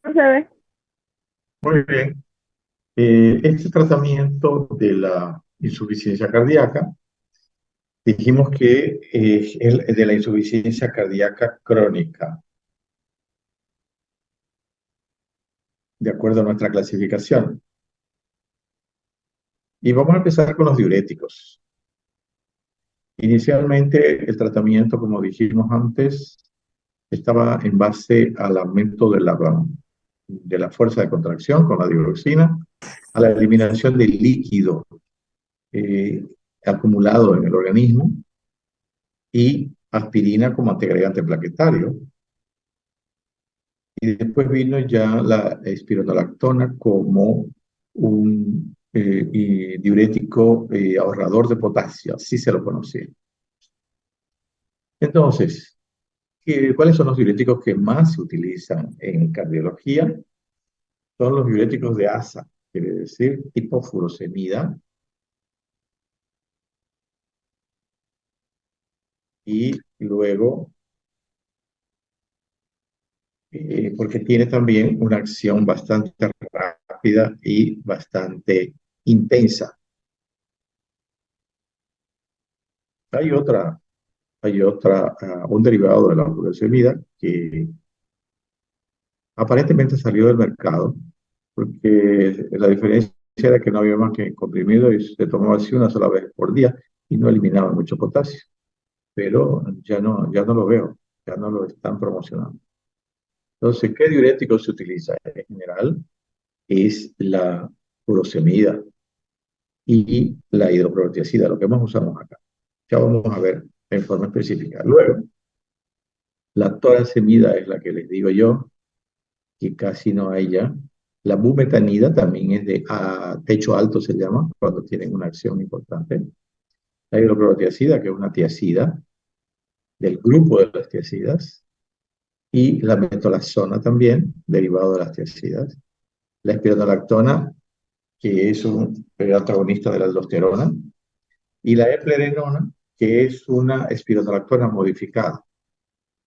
No se ve. Muy bien. Este tratamiento de la insuficiencia cardíaca, dijimos que es el de la insuficiencia cardíaca crónica, de acuerdo a nuestra clasificación. Y vamos a empezar con los diuréticos. Inicialmente, el tratamiento, como dijimos antes, estaba en base al aumento de la fuerza de contracción con la digoxina, a la eliminación del líquido eh, acumulado en el organismo y aspirina como antiagregante plaquetario. Y después vino ya la espironolactona como un diurético ahorrador de potasio, así se lo conocía. Entonces, ¿cuáles son los diuréticos que más se utilizan en cardiología? Son los diuréticos de ASA, quiere decir tipo furosemida, y luego, porque tiene también una acción bastante rápida y bastante intensa. Hay otra, un derivado de la furosemida que aparentemente salió del mercado, porque la diferencia era que no había más que comprimido y se tomaba así una sola vez por día y no eliminaba mucho potasio. Pero ya no lo veo, ya no lo están promocionando. Entonces, ¿qué diurético se utiliza? En general es la furosemida y la hidroclorotiazida, lo que más usamos acá. Ya vamos a ver en forma específica. Luego, la torasemida es la que les digo yo, que casi no hay ya. La bumetanida también es de techo alto, se llama, cuando tienen una acción importante. La hidroclorotiazida, que es una tiazida del grupo de las tiazidas, y la metolazona también, derivado de las tiazidas. La espironolactona, que es un antagonista de la aldosterona, y la eplerenona, que es una espironolactona modificada.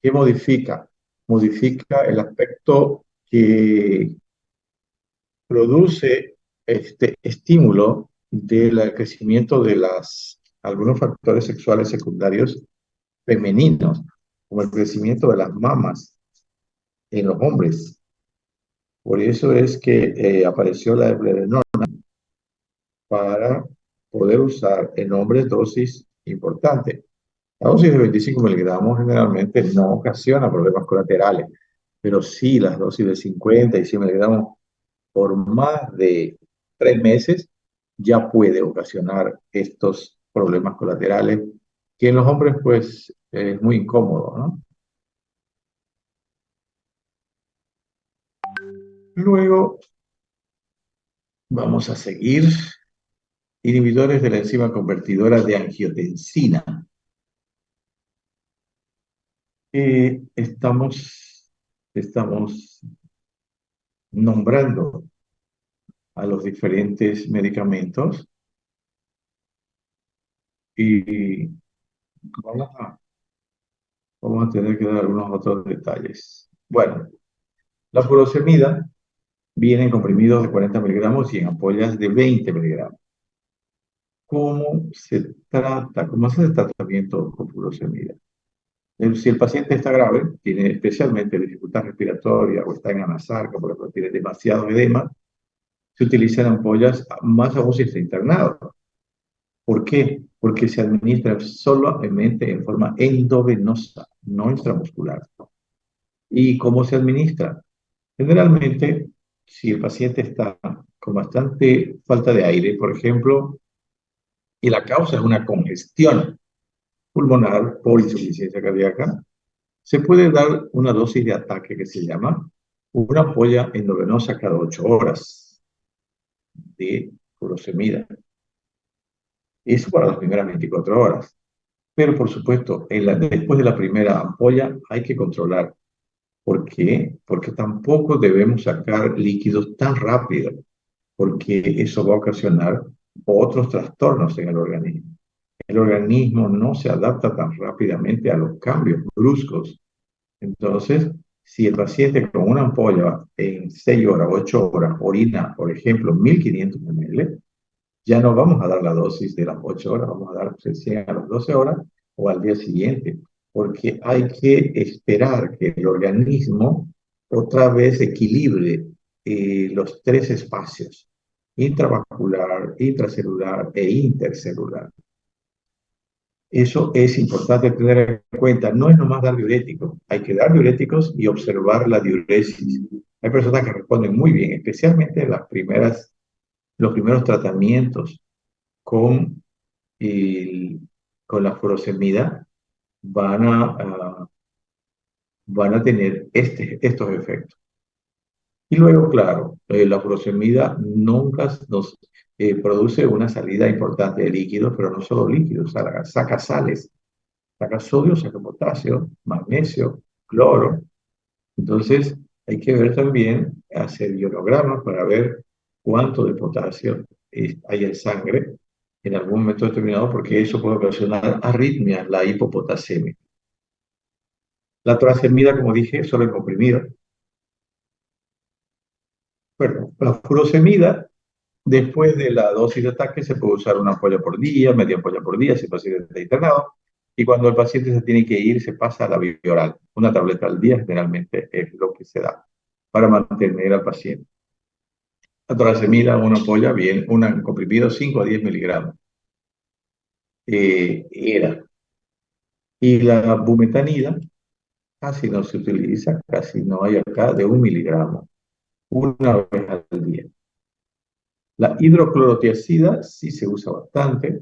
¿Qué modifica? Modifica el aspecto que produce este estímulo del crecimiento de algunos factores sexuales secundarios femeninos, como el crecimiento de las mamas en los hombres. Por eso es que apareció la eplerenona para poder usar en hombres dosis importantes. La dosis de 25 miligramos generalmente no ocasiona problemas colaterales, pero sí las dosis de 50 y 100 miligramos por más de 3 meses ya puede ocasionar estos problemas colaterales, que en los hombres pues es muy incómodo, ¿no? Luego vamos a seguir inhibidores de la enzima convertidora de angiotensina. Estamos nombrando a los diferentes medicamentos y vamos a, vamos a tener que dar algunos otros detalles. Bueno, la furosemida viene en comprimidos de 40 miligramos y en ampollas de 20 miligramos. ¿Cómo se trata? ¿Cómo se hace el tratamiento con furosemida? Si el paciente está grave, tiene especialmente dificultad respiratoria o está en anasarca, por ejemplo, tiene demasiado edema, se utilizan ampollas más aún si está internado. ¿Por qué? Porque se administra solamente en forma endovenosa, no intramuscular. ¿Y cómo se administra? Generalmente, si el paciente está con bastante falta de aire, por ejemplo, y la causa es una congestión pulmonar por insuficiencia cardíaca, se puede dar una dosis de ataque que se llama una ampolla endovenosa cada 8 horas de furosemida. Eso para las primeras 24 horas. Pero por supuesto, después de la primera ampolla hay que controlar. ¿Por qué? Porque tampoco debemos sacar líquidos tan rápido, porque eso va a ocasionar otros trastornos en el organismo. El organismo no se adapta tan rápidamente a los cambios bruscos. Entonces, Si el paciente con una ampolla en 6 horas, 8 horas, orina, por ejemplo, 1500 ml, ya no vamos a dar la dosis de las 8 horas, vamos a dar recién a las 12 horas o al día siguiente, porque hay que esperar que el organismo otra vez equilibre los tres espacios, intravascular, intracelular e intercelular. Eso es importante tener en cuenta. No es nomás dar diuréticos, hay que dar diuréticos y observar la diuresis. Hay personas que responden muy bien, especialmente en los primeros tratamientos con, el, con la furosemida, van van a tener estos efectos. Y luego, claro, la furosemida nunca nos produce una salida importante de líquidos, pero no solo líquidos, saca sales. Saca sodio, saca potasio, magnesio, cloro. Entonces, hay que ver también, hacer ionogramas para ver cuánto de potasio hay en sangre en algún momento determinado, porque eso puede ocasionar arritmias, la hipopotasemia. La torasemida, como dije, solo en comprimido. Bueno, la furosemida, después de la dosis de ataque, se puede usar una ampolla por día, media ampolla por día, si el paciente está internado. Y cuando el paciente se tiene que ir, se pasa a la vía oral. Una tableta al día generalmente es lo que se da para mantener al paciente. La torasemida, una ampolla, bien, un comprimido 5 a 10 miligramos. Era. Y la bumetanida casi no se utiliza, casi no hay acá, de 1 miligramo, una vez al día. La hidroclorotiazida sí se usa bastante,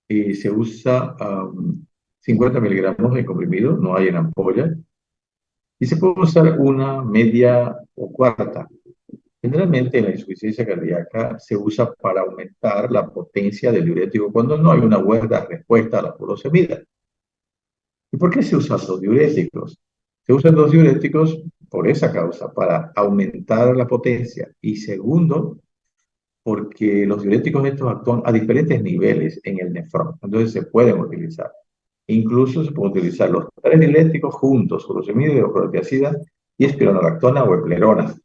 se usa 50 miligramos en comprimido, no hay en ampolla, y se puede usar una media o cuarta. Generalmente en la insuficiencia cardíaca se usa para aumentar la potencia del diurético cuando no hay una buena respuesta a la furosemida. ¿Y por qué se usan los diuréticos? Se usan los diuréticos por esa causa, para aumentar la potencia. Y segundo, porque los diuréticos estos actúan a diferentes niveles en el nefrón, entonces se pueden utilizar. Incluso se pueden utilizar los tres diuréticos juntos, furosemida, hidroclorotiazida y espironolactona o eplerona.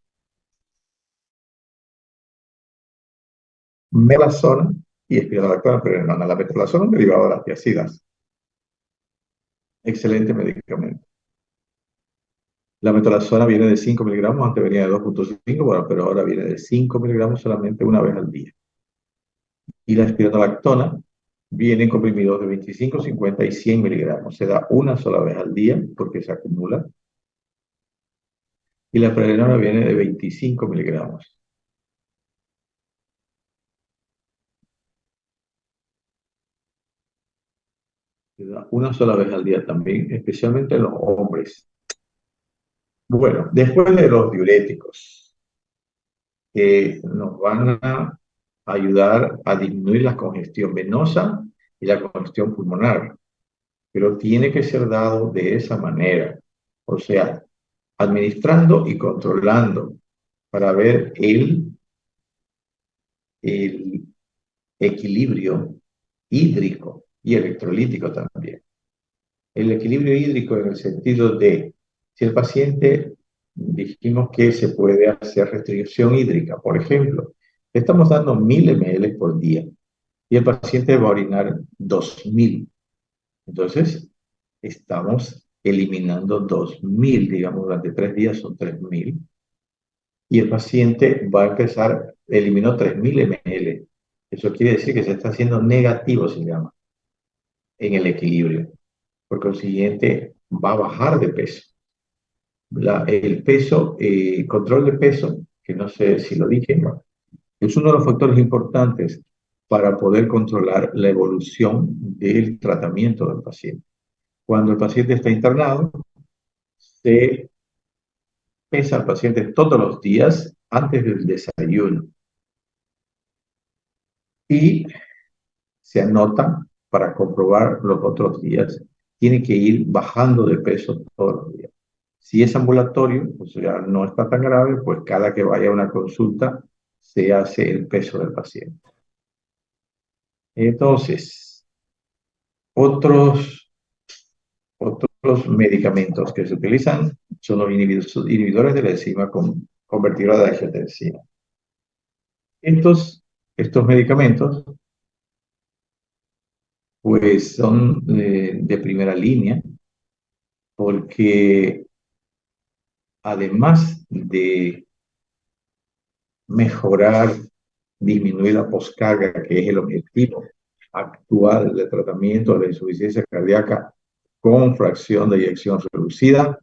Melazona y espironolactona, eplerona. La metolazona es un derivado de las tiazidas. Excelente medicamento. La metolazona viene de 5 miligramos, antes venía de 2,5, bueno, pero ahora viene de 5 miligramos solamente una vez al día. Y la espironolactona viene en comprimidos de 25, 50 y 100 miligramos. Se da una sola vez al día porque se acumula. Y la prelenona viene de 25 miligramos. Se da una sola vez al día también, especialmente en los hombres. Bueno, después de los diuréticos, que nos van a ayudar a disminuir la congestión venosa y la congestión pulmonar, pero tiene que ser dado de esa manera, o sea, administrando y controlando para ver el equilibrio hídrico y electrolítico también. El equilibrio hídrico en el sentido de, si el paciente dijimos que se puede hacer restricción hídrica, por ejemplo, le estamos dando 1000 ml por día y el paciente va a orinar 2000. Entonces, estamos eliminando 2000, digamos, durante 3 días son 3000. Y el paciente va a empezar, eliminó 3000 ml. Eso quiere decir que se está haciendo negativo, se llama, en el equilibrio. Por consiguiente, va a bajar de peso. El peso, control de peso, que no sé si lo dije, ¿no? Es uno de los factores importantes para poder controlar la evolución del tratamiento del paciente. Cuando el paciente está internado, se pesa al paciente todos los días antes del desayuno y se anota para comprobar los otros días. Tiene que ir bajando de peso todos los días. Si es ambulatorio, o sea, no está tan grave, pues cada que vaya a una consulta se hace el peso del paciente. Entonces, otros Los medicamentos que se utilizan son los inhibidores de la enzima convertidora de angiotensina. Estos medicamentos pues son de primera línea porque además de mejorar, disminuir la poscarga, que es el objetivo actual del tratamiento de la insuficiencia cardíaca con fracción de eyección reducida,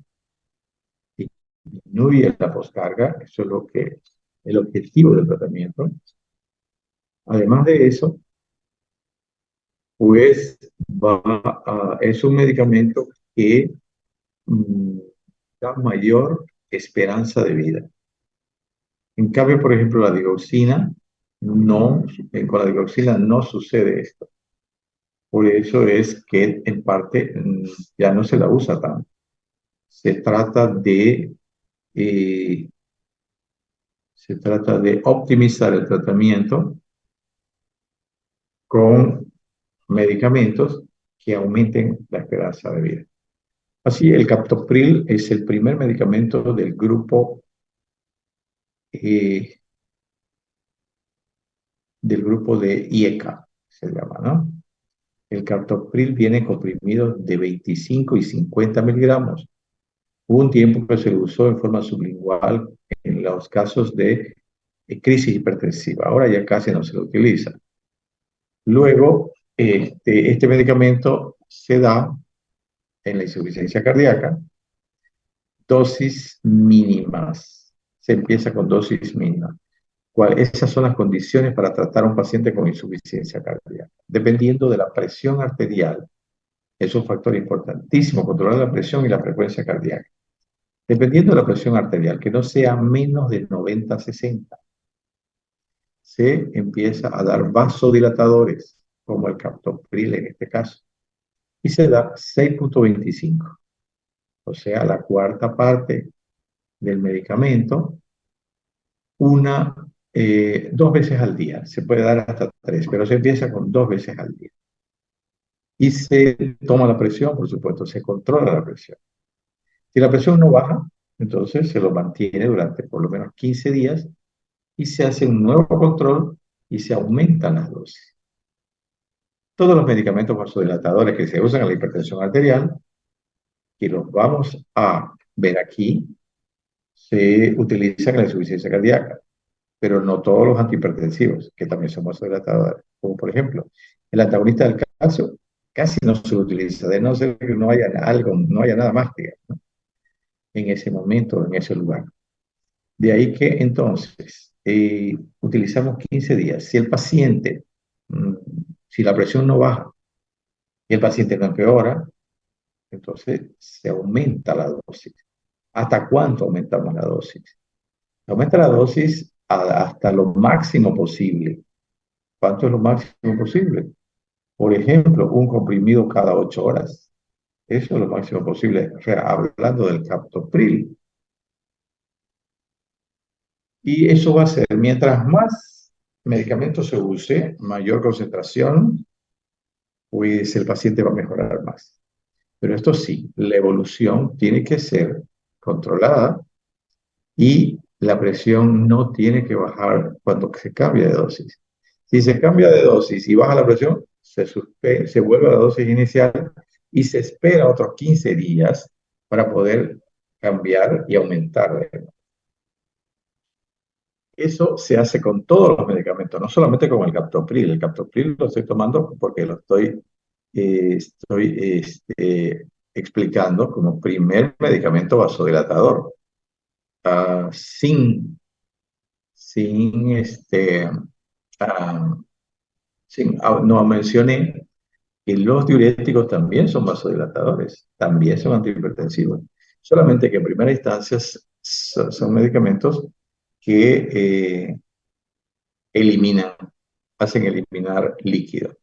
disminuye la poscarga, eso es lo que el objetivo del tratamiento. Además de eso, pues es un medicamento que mm, da mayor esperanza de vida. En cambio, por ejemplo, la digoxina, no, con la digoxina no sucede esto. Por eso es que en parte ya no se la usa tanto. Se trata de, eh, se trata de optimizar el tratamiento con medicamentos que aumenten la esperanza de vida. Así, el captopril es el primer medicamento eh, del grupo de IECA, se llama, ¿no? El captopril viene comprimido de 25 y 50 miligramos. Hubo un tiempo que se usó en forma sublingual en los casos de crisis hipertensiva. Ahora ya casi no se lo utiliza. Luego, este medicamento se da en la insuficiencia cardíaca, dosis mínimas. Se empieza con dosis mínimas. Esas son las condiciones para tratar a un paciente con insuficiencia cardíaca. Dependiendo de la presión arterial, es un factor importantísimo, controlar la presión y la frecuencia cardíaca. Dependiendo de la presión arterial, que no sea menos de 90-60, se empieza a dar vasodilatadores, como el captopril en este caso, y se da 6,25, o sea, la cuarta parte del medicamento, dos veces al día. Se puede dar hasta tres, pero se empieza con dos veces al día. Y se toma la presión, por supuesto, se controla la presión. Si la presión no baja, entonces se lo mantiene durante por lo menos 15 días y se hace un nuevo control y se aumentan las dosis. Todos los medicamentos vasodilatadores que se usan en la hipertensión arterial, que los vamos a ver aquí, se utilizan en la insuficiencia cardíaca, pero no todos los antihipertensivos, que también son vasodilatadores, como por ejemplo el antagonista del calcio, casi no se utiliza, de no ser que no haya algo, no haya nada más que, ¿no? En ese momento, en ese lugar. De ahí que entonces utilizamos 15 días. Si el paciente, si la presión no baja y el paciente no empeora, entonces se aumenta la dosis. ¿Hasta cuánto aumentamos la dosis? Aumenta la dosis hasta lo máximo posible. ¿Cuánto es lo máximo posible? Por ejemplo, un comprimido cada 8 horas. Eso es lo máximo posible, o sea, hablando del captopril. Y eso va a ser, mientras más medicamento se use, mayor concentración, pues el paciente va a mejorar más. Pero esto sí, la evolución tiene que ser controlada y la presión no tiene que bajar cuando se cambia de dosis. Si se cambia de dosis y baja la presión, se vuelve a la dosis inicial y se espera otros 15 días para poder cambiar y aumentar. Eso se hace con todos los medicamentos, no solamente con el captopril. El captopril lo estoy tomando porque lo estoy explicando como primer medicamento vasodilatador. Sin, sin, ah, no mencioné que los diuréticos también son vasodilatadores, también son antihipertensivos. Solamente que en primera instancia son medicamentos que eliminan, hacen eliminar líquido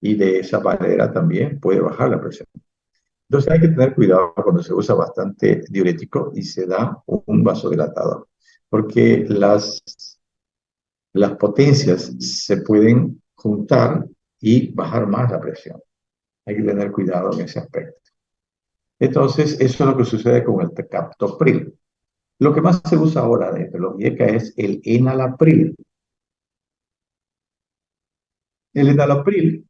y de esa manera también puede bajar la presión. Entonces hay que tener cuidado cuando se usa bastante diurético y se da un vasodilatador, porque las potencias se pueden juntar y bajar más la presión. Hay que tener cuidado en ese aspecto. Entonces, eso es lo que sucede con el captopril. Lo que más se usa ahora de los IECA es el enalapril. El enalapril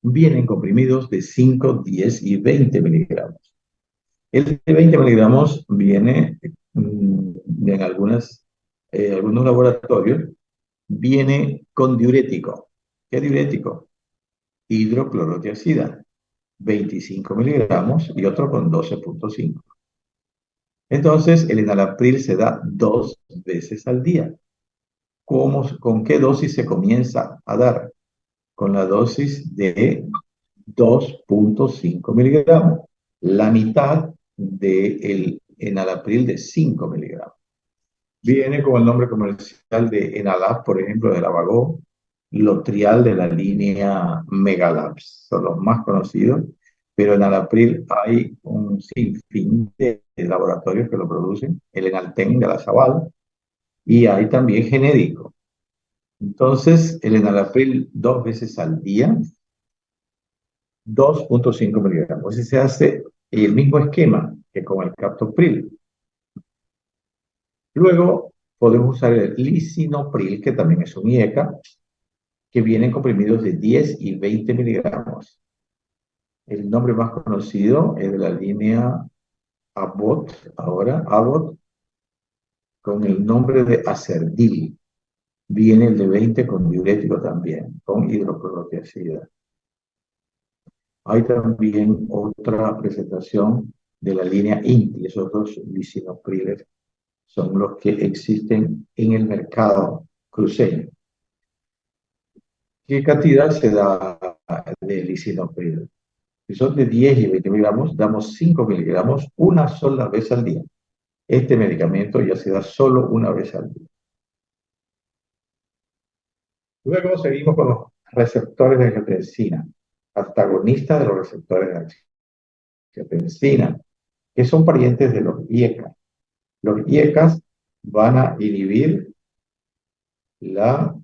viene en comprimidos de 5, 10 y 20 miligramos. El de 20 miligramos viene en algunos laboratorios, viene con diurético. ¿Qué diurético? Hidroclorotiazida, 25 miligramos y otro con 12,5. Entonces, el enalapril se da 2 veces al día. ¿Con qué dosis se comienza a dar? Con la dosis de 2,5 miligramos, la mitad del enalapril de 5 miligramos. Viene con el nombre comercial de Enalab, por ejemplo, de Lavagó, Lotrial de la línea Megalabs, son los más conocidos, pero en Enalapril hay un sinfín de laboratorios que lo producen, el Enalten de la Sabal, y hay también genérico. Entonces, el Enalapril 2 veces al día, 2,5 miligramos. Ese se hace el mismo esquema que con el captopril. Luego podemos usar el lisinopril, que también es un IECA, que vienen comprimidos de 10 y 20 miligramos. El nombre más conocido es de la línea Abbott, ahora Abbott, con el nombre de Acerdil. Viene el de 20 con diurético también, con hidroclorotiazida. Hay también otra presentación de la línea INTI, esos dos lisinopriles son los que existen en el mercado cruceño. ¿Qué cantidad se da de lisinopril? Si son de 10 y 20 miligramos, damos 5 miligramos una sola vez al día. Este medicamento ya se da solo una vez al día. Luego seguimos con los receptores de angiotensina, antagonistas de los receptores de angiotensina, que son parientes de los IECA. Los IECAs van a inhibir la,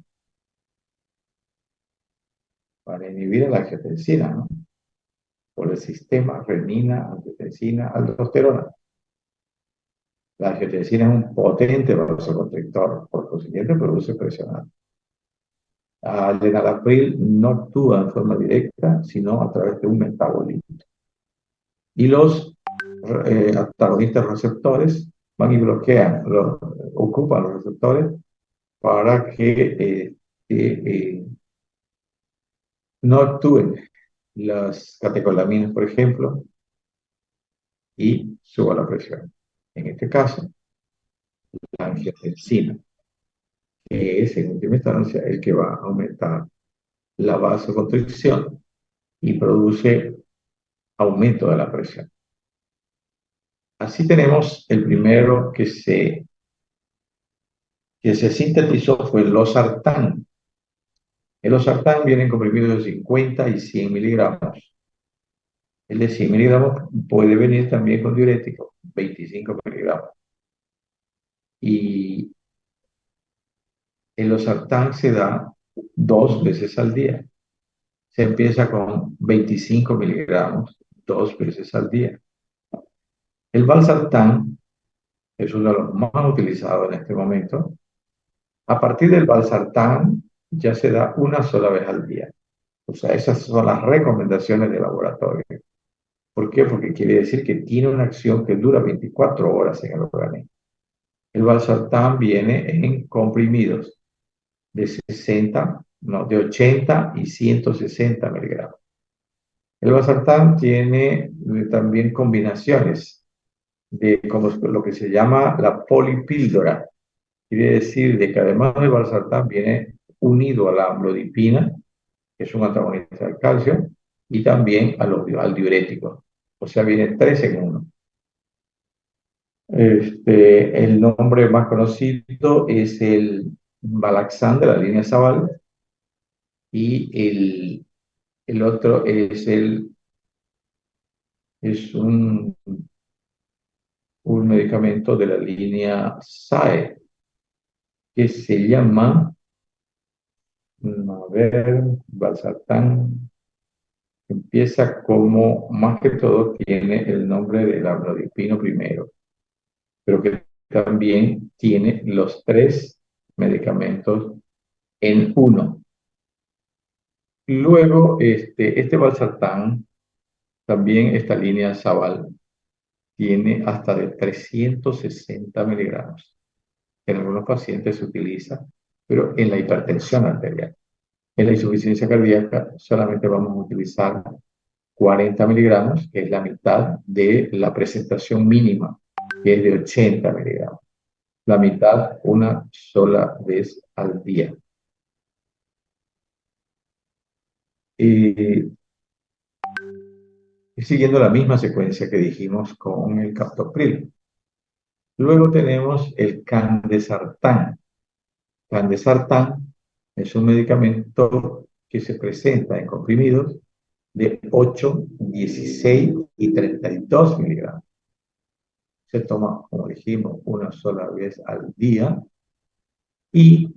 la angiotensina, ¿no? Por el sistema renina-angiotensina-aldosterona. La angiotensina es un potente vasoconstrictor, por consiguiente produce presión alta. El enalapril no actúa en forma directa, sino a través de un metabolito. Y los antagonistas receptores van y bloquean, ocupan los receptores para que no actúen las catecolaminas, por ejemplo, y suba la presión. En este caso, la angiotensina, que es en última instancia el que va a aumentar la vasoconstricción y produce aumento de la presión. Así tenemos el primero que se sintetizó fue el losartán. El losartán viene en comprimidos de 50 y 100 miligramos. El de 100 miligramos puede venir también con diurético, 25 miligramos. Y el losartán se da 2 veces al día. Se empieza con 25 miligramos 2 veces al día. El valsartán es uno de los más utilizados en este momento. A partir del valsartán ya se da una sola vez al día. O sea, esas son las recomendaciones de laboratorio. ¿Por qué? Porque quiere decir que tiene una acción que dura 24 horas en el organismo. El valsartán viene en comprimidos de 80 y 160 miligramos. El valsartán tiene también combinaciones de como lo que se llama la polipíldora. Quiere decir de que además del valsartán viene unido a la amlodipina, que es un antagonista del calcio, y también al diurético. O sea, viene 3 en 1. El nombre más conocido es el Balaxán de la línea Sabal y el otro es un medicamento de la línea SAE que se llama, a ver, Valsartán, Empieza como, más que todo, tiene el nombre del amlodipino primero, pero que también tiene los tres medicamentos en uno. Luego, este valsartán, también esta línea Sabal, tiene hasta de 360 miligramos. En algunos pacientes se utiliza, pero en la hipertensión arterial. En la insuficiencia cardíaca solamente vamos a utilizar 40 miligramos, que es la mitad de la presentación mínima, que es de 80 miligramos. La mitad una sola vez al día. Y siguiendo la misma secuencia que dijimos con el captopril. Luego tenemos el candesartán. Candesartán es un medicamento que se presenta en comprimidos de 8, 16 y 32 miligramos. Se toma, como dijimos, una sola vez al día y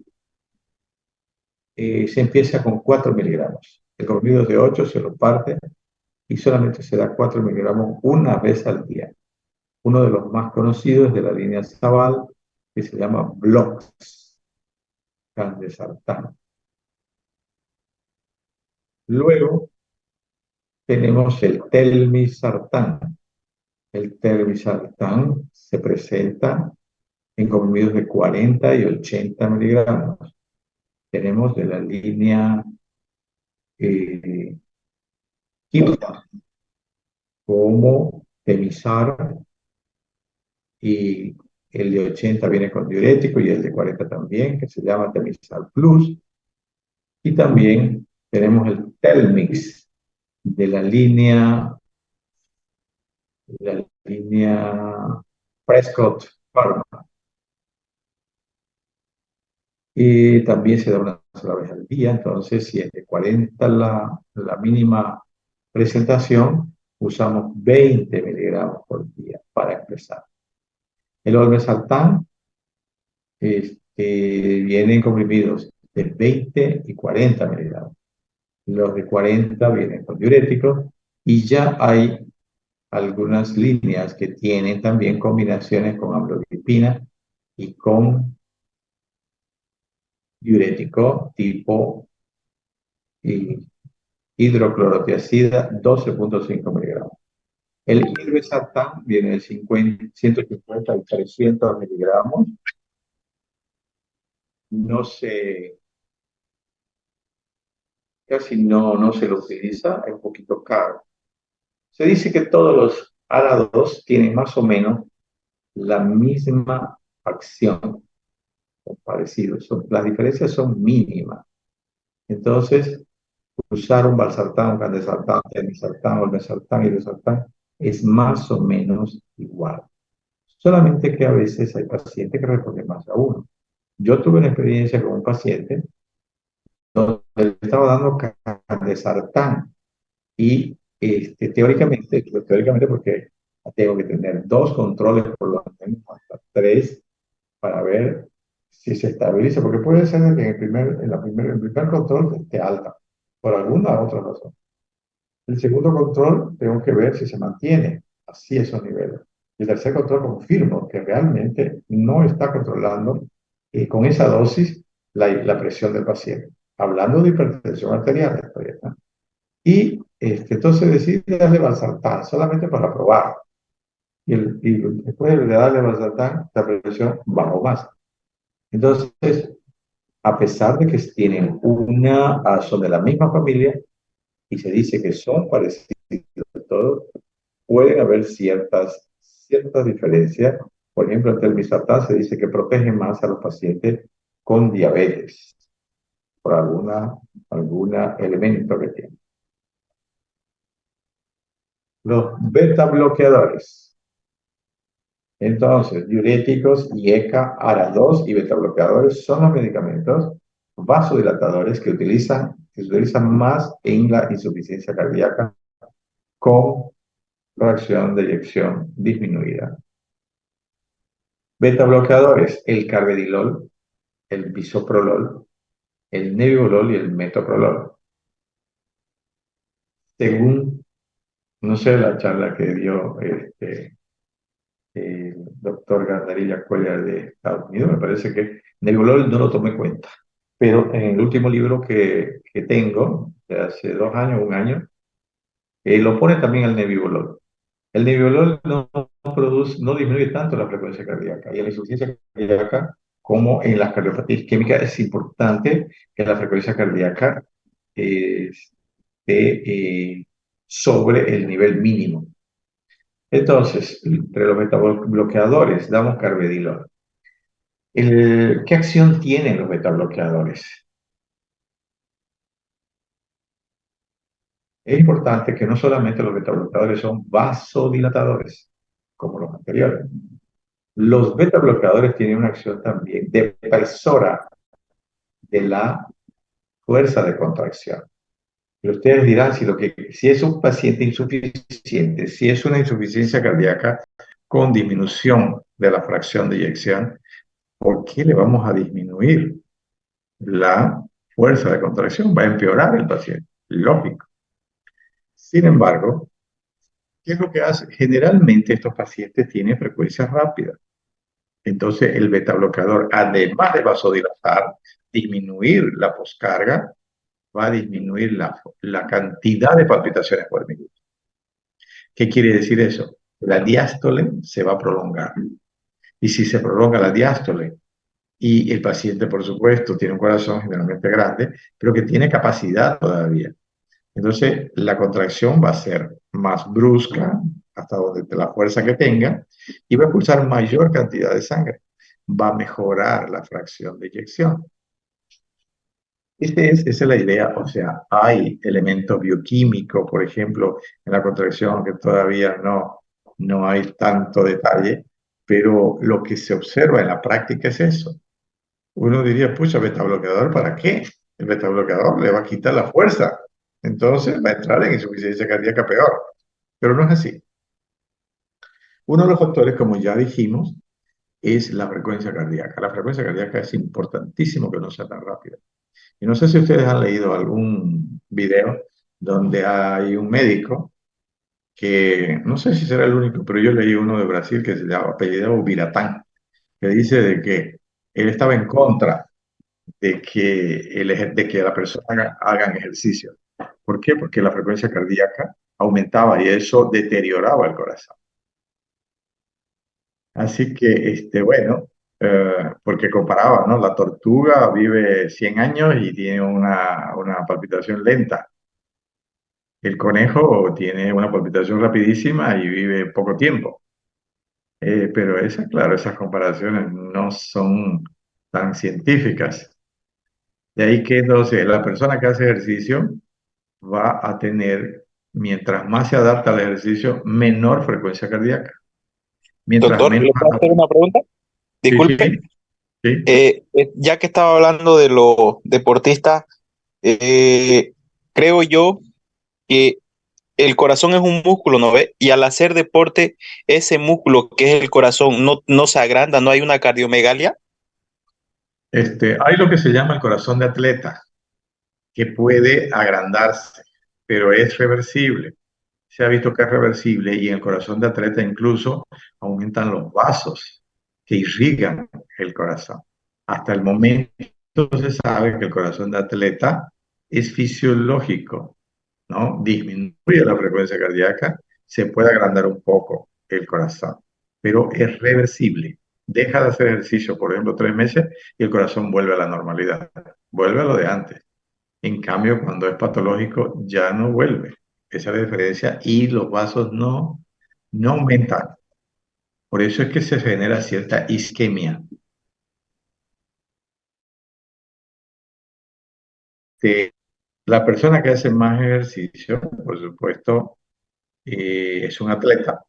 se empieza con 4 miligramos. El comprimido de 8 se lo parte y solamente se da 4 miligramos una vez al día. Uno de los más conocidos de la línea Sabal, que se llama Blox, candesartán. Luego tenemos el telmisartán. El telmisartán se presenta en comprimidos de 40 y 80 miligramos. Tenemos de la línea química como Temisar, y el de 80 viene con diurético y el de 40 también, que se llama Temisar Plus. Y también tenemos el Telmix de la línea Prescott Pharma. Y también se da una sola vez al día, entonces si es de 40 la mínima presentación, usamos 20 miligramos por día para empezar. El olmesartán vienen comprimidos de 20 y 40 miligramos. Los de 40 vienen con diuréticos y ya hay algunas líneas que tienen también combinaciones con amlodipina y con diurético tipo hidroclorotiazida 12.5 miligramos. El irbesartán viene de 150 y 300 miligramos. No se, casi no se lo utiliza, es un poquito caro. Se dice que todos los ARA2 tienen más o menos la misma acción, o parecido. Las diferencias son mínimas. Entonces, usar un valsartán, un candesartán, telmisartán, olmesartán y irbesartán es más o menos igual. Solamente que a veces hay pacientes que responden más a uno. Yo tuve una experiencia con un paciente donde le estaba dando candesartán y teóricamente porque tengo que tener dos controles por lo menos hasta tres para ver si se estabiliza, porque puede ser que en el primer control esté alta, por alguna otra razón. El segundo control tengo que ver si se mantiene así esos niveles. Y el tercer control confirmo que realmente no está controlando con esa dosis la presión del paciente. Hablando de hipertensión arterial, ¿no? Y entonces decide darle valsartán solamente para probar. Y después de darle valsartán, la presión bajó más. Entonces, a pesar de que tienen son de la misma familia y se dice que son parecidos todos, pueden haber ciertas diferencias. Por ejemplo, el telmisartán se dice que protege más a los pacientes con diabetes por alguna elemento que tiene. Los beta bloqueadores. Entonces, diuréticos, IECA, ARA2 y beta bloqueadores son los medicamentos vasodilatadores que se utilizan más en la insuficiencia cardíaca con fracción de eyección disminuida. Beta bloqueadores, el carvedilol, el bisoprolol, el nebivolol y el metoprolol. según, no sé, la charla que dio el doctor Gandarilla Cuellar de Estados Unidos, me parece que Nebiolol no lo tomé cuenta. Pero en el último libro que tengo, de hace 2 años, un año, lo pone también el Nebiolol. El Nebiolol no disminuye tanto la frecuencia cardíaca y en la insuficiencia cardíaca como en las cardiopatías isquémicas es importante que la frecuencia cardíaca esté sobre el nivel mínimo. Entonces, entre los betabloqueadores damos carvedilol. ¿Qué acción tienen los betabloqueadores? Es importante que no solamente los betabloqueadores son vasodilatadores, como los anteriores. Los betabloqueadores tienen una acción también depresora de la fuerza de contracción. Y ustedes dirán, si es un paciente insuficiente, si es una insuficiencia cardíaca con disminución de la fracción de eyección, ¿por qué le vamos a disminuir la fuerza de contracción? Va a empeorar el paciente, lógico. Sin embargo, ¿qué es lo que hace? Generalmente estos pacientes tienen frecuencia rápida. Entonces, el beta bloqueador, además de vasodilatar, disminuir la poscarga, va a disminuir la cantidad de palpitaciones por minuto. ¿Qué quiere decir eso? La diástole se va a prolongar. Y si se prolonga la diástole y el paciente, por supuesto, tiene un corazón generalmente grande, pero que tiene capacidad todavía. Entonces, la contracción va a ser más brusca, hasta donde la fuerza que tenga, y va a expulsar mayor cantidad de sangre. Va a mejorar la fracción de eyección. Esa es la idea, o sea, hay elementos bioquímicos, por ejemplo, en la contracción que todavía no hay tanto detalle, pero lo que se observa en la práctica es eso. Uno diría, pucha, beta bloqueador, ¿para qué? El beta bloqueador le va a quitar la fuerza, entonces va a entrar en insuficiencia cardíaca peor, pero no es así. Uno de los factores, como ya dijimos, es la frecuencia cardíaca. La frecuencia cardíaca es importantísimo que no sea tan rápida. Y no sé si ustedes han leído algún video donde hay un médico que, no sé si será el único, pero yo leí uno de Brasil que se llama apellidado Biratán, que dice de que él estaba en contra de que la persona hagan ejercicio. ¿Por qué? Porque la frecuencia cardíaca aumentaba y eso deterioraba el corazón. Así que, bueno, porque comparaba, ¿no? La tortuga vive 100 años y tiene una palpitación lenta. El conejo tiene una palpitación rapidísima y vive poco tiempo. Pero claro, esas comparaciones no son tan científicas. De ahí que entonces la persona que hace ejercicio va a tener, mientras más se adapta al ejercicio, menor frecuencia cardíaca. Mientras Doctor, menos... ¿le puedo hacer una pregunta? Sí, sí, Disculpe. sí. Ya que estaba hablando de los deportistas, eh, creo yo que el corazón es un músculo, ¿no ve? Y al hacer deporte, ese músculo que es el corazón no se agranda, no hay una cardiomegalia. Hay lo que se llama el corazón de atleta, que puede agrandarse, pero es reversible. Se ha visto que es reversible y en el corazón de atleta incluso aumentan los vasos que irrigan el corazón. Hasta el momento se sabe que el corazón de atleta es fisiológico, ¿no? Disminuye la frecuencia cardíaca, se puede agrandar un poco el corazón, pero es reversible. Deja de hacer ejercicio, por ejemplo, 3 meses y el corazón vuelve a la normalidad, vuelve a lo de antes. En cambio, cuando es patológico, ya no vuelve. Esa es la diferencia y los vasos no aumentan. Por eso es que se genera cierta isquemia. De la persona que hace más ejercicio, por supuesto, es un atleta,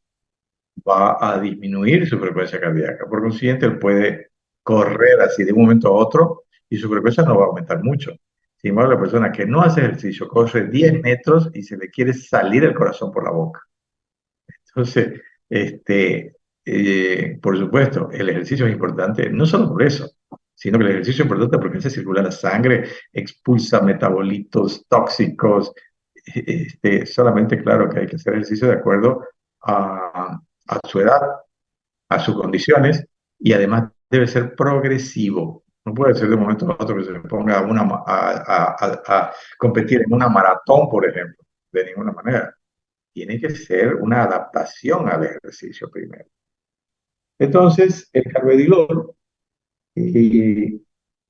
va a disminuir su frecuencia cardíaca. Por consiguiente, él puede correr así de un momento a otro y su frecuencia no va a aumentar mucho. Sin embargo, la persona que no hace ejercicio corre 10 metros y se le quiere salir el corazón por la boca. Entonces, por supuesto, el ejercicio es importante, no solo por eso, sino que el ejercicio es importante porque hace circular la sangre, expulsa metabolitos tóxicos, solamente, claro, que hay que hacer ejercicio de acuerdo a su edad, a sus condiciones, y además debe ser progresivo. No puede ser de un momento a otro que se ponga a competir en una maratón, por ejemplo, de ninguna manera. Tiene que ser una adaptación al ejercicio primero. Entonces, el carvedilol eh,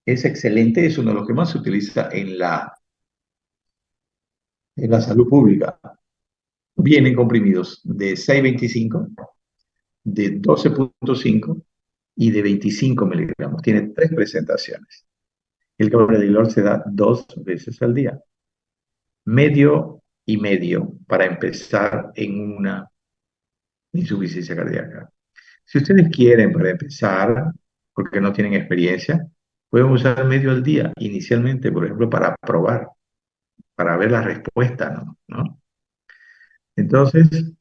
es excelente, es uno de los que más se utiliza en la salud pública. Vienen comprimidos de 6,25, de 12,5 y de 25 miligramos. Tiene tres presentaciones. El carvedilol se da 2 veces al día, medio y medio, para empezar en una insuficiencia cardíaca. Si ustedes quieren, para empezar, porque no tienen experiencia, pueden usar medio al día inicialmente, por ejemplo, para probar, para ver la respuesta, ¿no? Entonces,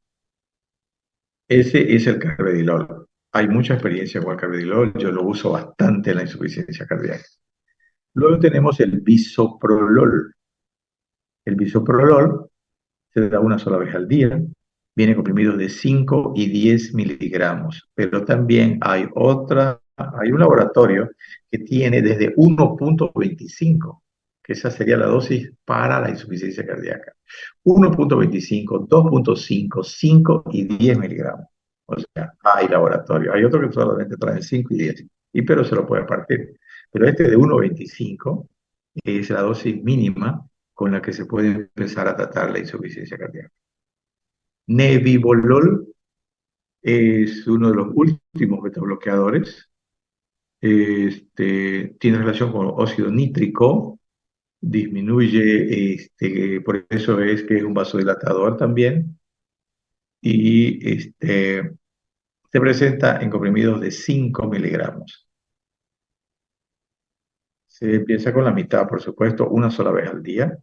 ese es el carvedilol. Hay mucha experiencia con el carvedilol, yo lo uso bastante en la insuficiencia cardíaca. Luego tenemos el bisoprolol. El bisoprolol se da una sola vez al día, viene comprimidos de 5 y 10 miligramos, pero también hay un laboratorio que tiene desde 1,25, que esa sería la dosis para la insuficiencia cardíaca. 1,25, 2,5, 5 y 10 miligramos. O sea, hay laboratorio. Hay otro que solamente traen 5 y 10, pero se lo puede partir. Pero este de 1,25 es la dosis mínima con la que se puede empezar a tratar la insuficiencia cardíaca. Nebivolol es uno de los últimos betabloqueadores. Tiene relación con óxido nítrico, disminuye, por eso es que es un vasodilatador también, y se presenta en comprimidos de 5 miligramos. Se empieza con la mitad, por supuesto, una sola vez al día.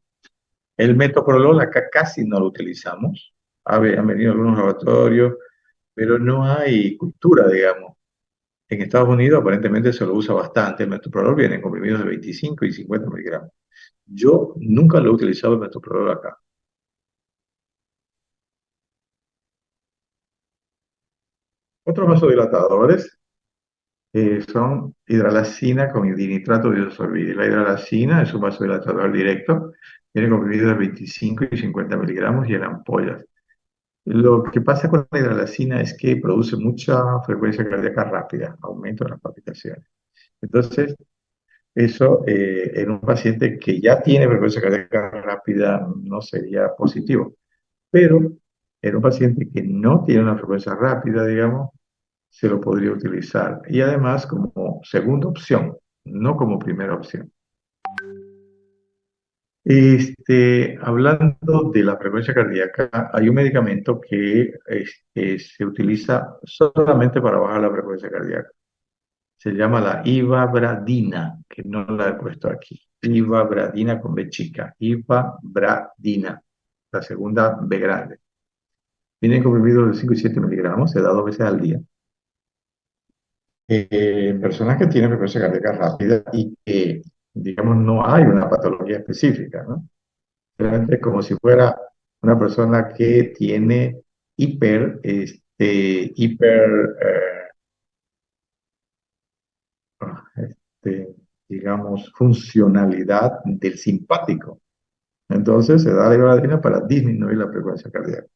El metoprolol acá casi no lo utilizamos. Han venido algunos laboratorios, pero no hay cultura, digamos. En Estados Unidos aparentemente se lo usa bastante. El metoprolol viene en comprimidos de 25 y 50 miligramos. Yo nunca lo he utilizado el metoprolol acá. Otros vasodilatadores son hidralacina con dinitrato de isosorbide. La hidralacina es un vasodilatador directo, tiene comprimidos de 25 y 50 miligramos y en ampollas. Lo que pasa con la hidralacina es que produce mucha frecuencia cardíaca rápida, aumento de las palpitaciones. Entonces, eso en un paciente que ya tiene frecuencia cardíaca rápida no sería positivo. Pero en un paciente que no tiene una frecuencia rápida, digamos, se lo podría utilizar. Y además como segunda opción, no como primera opción. Hablando de la frecuencia cardíaca, hay un medicamento que se utiliza solamente para bajar la frecuencia cardíaca. Se llama la ivabradina, que no la he puesto aquí. Ivabradina con B chica. Ivabradina, la segunda B grande. Viene comprimido de 5 y 7 miligramos, se da 2 veces al día. En personas que tienen frecuencia cardíaca rápida y que, digamos, no hay una patología específica, ¿no? Realmente es como si fuera una persona que tiene ah, digamos, funcionalidad del simpático. Entonces se da la ivermectina para disminuir la frecuencia cardíaca.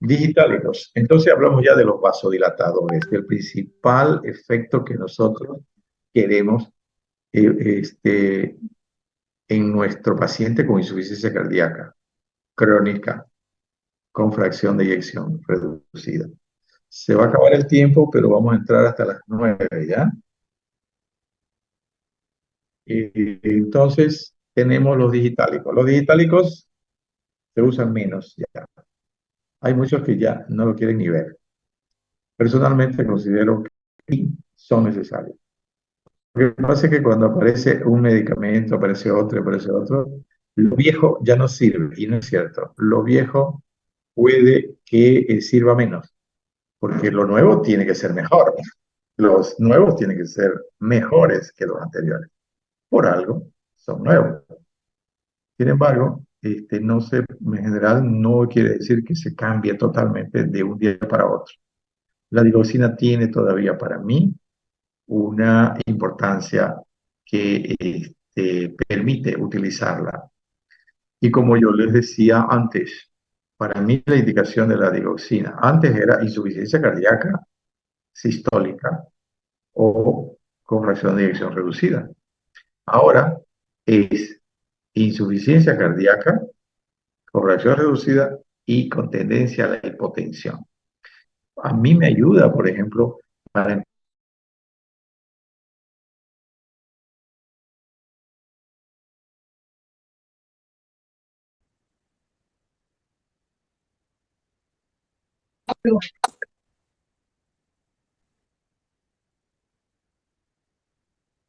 Digitálicos. Entonces hablamos ya de los vasodilatadores, del principal efecto que nosotros queremos eh, este, en nuestro paciente con insuficiencia cardíaca crónica, con fracción de eyección reducida. Se va a acabar el tiempo, pero vamos a entrar hasta las 9, ¿ya? Entonces, tenemos los digitálicos. Los digitálicos se usan menos ya. Hay muchos que ya no lo quieren ni ver. Personalmente considero que son necesarios. Lo que pasa es que cuando aparece un medicamento, aparece otro, lo viejo ya no sirve, y no es cierto. Lo viejo puede que sirva menos, porque lo nuevo tiene que ser mejor. Los nuevos tienen que ser mejores que los anteriores, por algo. son nuevos. Sin embargo, no se, en general no quiere decir que se cambie totalmente de un día para otro. La digoxina tiene todavía para mí una importancia que permite utilizarla. Y como yo les decía antes, para mí la indicación de la digoxina antes era insuficiencia cardíaca sistólica o con fracción de eyección reducida. Ahora es insuficiencia cardíaca con fracción reducida y con tendencia a la hipotensión. A mí me ayuda, por ejemplo, para